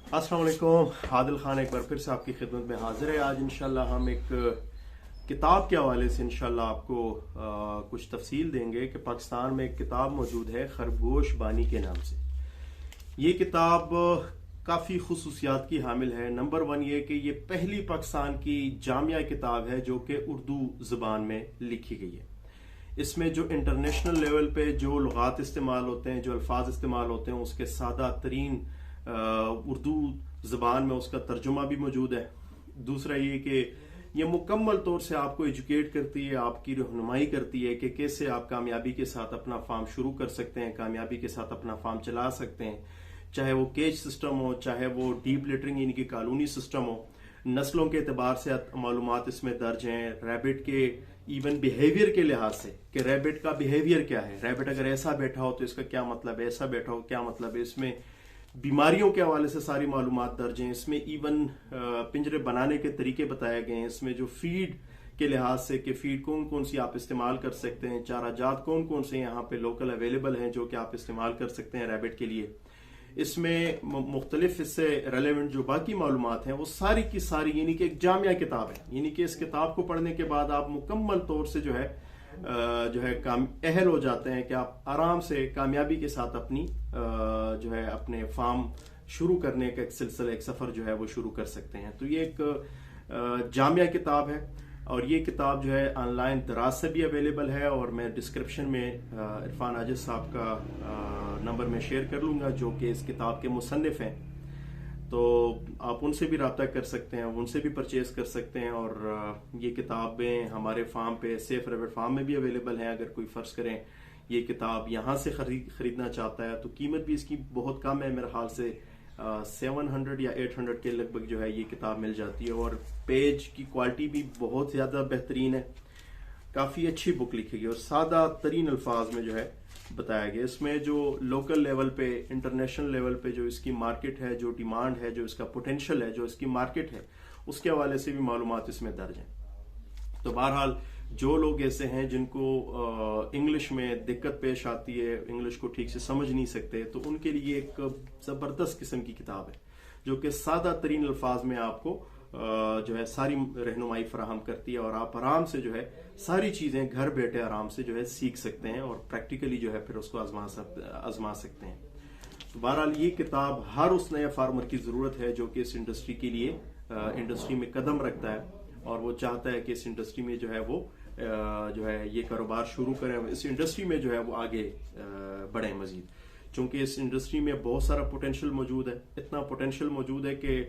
अस्सलाम वालेकुम। आदिल खान एक बार फिर से आपकी खिदमत में हाजिर है। आज इंशाल्लाह हम एक किताब के हवाले से इंशाल्लाह आपको कुछ तफसील देंगे कि पाकिस्तान में एक किताब मौजूद है खरगोश बानी के नाम से। ये किताब काफ़ी खुसूसियात की हामिल है। नंबर वन ये कि ये पहली पाकिस्तान की जामिया किताब है जो कि उर्दू ज़बान में लिखी गई है। इसमें जो इंटरनेशनल लेवल पे जो लुगात इस्तेमाल होते हैं, जो अल्फाज इस्तेमाल होते हैं, उसके सादा तरीन उर्दू ज़बान में उसका तर्जुमा भी मौजूद है। दूसरा ये कि ये मुकम्मल तौर से आपको एजुकेट करती है, आपकी रहनुमाई करती है कि कैसे आप कामयाबी के साथ अपना फार्म शुरू कर सकते हैं, कामयाबी के साथ अपना फार्म चला सकते हैं, चाहे वो केज सिस्टम हो, चाहे वो डीप लिटरिंग यानी कि कॉलोनी सिस्टम हो। नस्लों के एतबार से मालूमात इसमें दर्ज हैं। रैबिट के इवन बिहेवियर के लिहाज से कि रैबिट का बिहेवियर क्या है, रैबिट अगर ऐसा बैठा हो तो इसका क्या मतलब है, ऐसा बैठा हो क्या मतलब है। इसमें बीमारियों के हवाले से सारी मालूमात दर्ज हैं। इसमें इवन पिंजरे बनाने के तरीके बताए गए हैं। इसमें जो फीड के लिहाज से कि फीड कौन कौन सी आप इस्तेमाल कर सकते हैं, चारा जात कौन कौन से यहाँ पे लोकल अवेलेबल हैं जो कि आप इस्तेमाल कर सकते हैं रैबिट के लिए। इसमें मुख्तलिफ इससे रेलेवेंट जो बाकी मालूमात हैं वो सारी की सारी यानी कि एक जामिया किताब है। यानी कि इस किताब को पढ़ने के बाद आप मुकम्मल तौर से जो है काम अहल हो जाते हैं कि आप आराम से कामयाबी के साथ अपनी जो है अपने फार्म शुरू करने का एक सिलसिला, एक सफ़र जो है वो शुरू कर सकते हैं। तो ये एक जामिया किताब है और ये किताब जो है ऑनलाइन दराज से भी अवेलेबल है और मैं डिस्क्रिप्शन में इरफान आजिज साहब का नंबर में शेयर कर लूँगा जो कि इस किताब के मुसन्निफ हैं। तो आप उनसे भी रब्ता कर सकते हैं, उनसे भी परचेज कर सकते हैं। और ये किताबें हमारे फार्म पे सेफ रैबिट फार्म में भी अवेलेबल हैं। अगर कोई फ़र्ज़ करें ये किताब यहाँ से ख़रीदना चाहता है तो कीमत भी इसकी बहुत कम है। मेरे ख्याल से 700 या 800 के लगभग जो है ये किताब मिल जाती है और पेज की क्वालिटी भी बहुत ज़्यादा बेहतरीन है। काफ़ी अच्छी बुक लिखी गई और सादा तरीन अल्फाज में जो है बताया गया। इसमें जो लोकल लेवल पे, इंटरनेशनल लेवल पे जो इसकी मार्केट है, जो डिमांड है, जो इसका पोटेंशियल है, जो इसकी मार्केट है, उसके हवाले से भी मालूमात इसमें दर्ज हैं। तो बहरहाल जो लोग ऐसे हैं जिनको इंग्लिश में दिक्कत पेश आती है, इंग्लिश को ठीक से समझ नहीं सकते, तो उनके लिए एक ज़बरदस्त किस्म की किताब है जो कि सादा तरीन अल्फाज में आपको जो है सारी रहनुमाई फराहम करती है और आप आराम से जो है सारी चीज़ें घर बैठे आराम से जो है सीख सकते हैं और प्रैक्टिकली जो है फिर उसको आजमा सकते हैं। तो बहरहाल ये किताब हर उस नए फार्मर की ज़रूरत है जो कि इस इंडस्ट्री के लिए इंडस्ट्री में कदम रखता है और वो चाहता है कि इस इंडस्ट्री में जो है वो जो है ये कारोबार शुरू करें, इस इंडस्ट्री में जो है वो आगे बढ़े मजीद। चूँकि इस इंडस्ट्री में बहुत सारा पोटेंशियल मौजूद है, इतना पोटेंशियल मौजूद है कि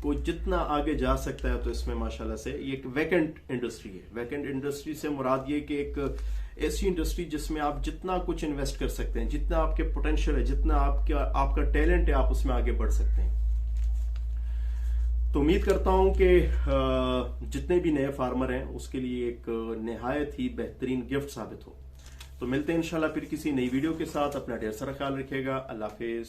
कोई जितना आगे जा सकता है। तो इसमें माशाल्लाह से ये एक वैकेंट इंडस्ट्री है। वैकेंट इंडस्ट्री से मुराद ये कि एक ऐसी इंडस्ट्री जिसमें आप जितना कुछ इन्वेस्ट कर सकते हैं, जितना आपके पोटेंशियल है, जितना आपका टैलेंट है, आप उसमें आगे बढ़ सकते हैं। तो उम्मीद करता हूं कि जितने भी नए फार्मर हैं उसके लिए एक नहायत ही बेहतरीन गिफ्ट साबित हो। तो मिलते हैं इंशाल्लाह फिर किसी नई वीडियो के साथ। अपना ढेर सारा ख्याल रखिएगा। अल्लाह हाफिज।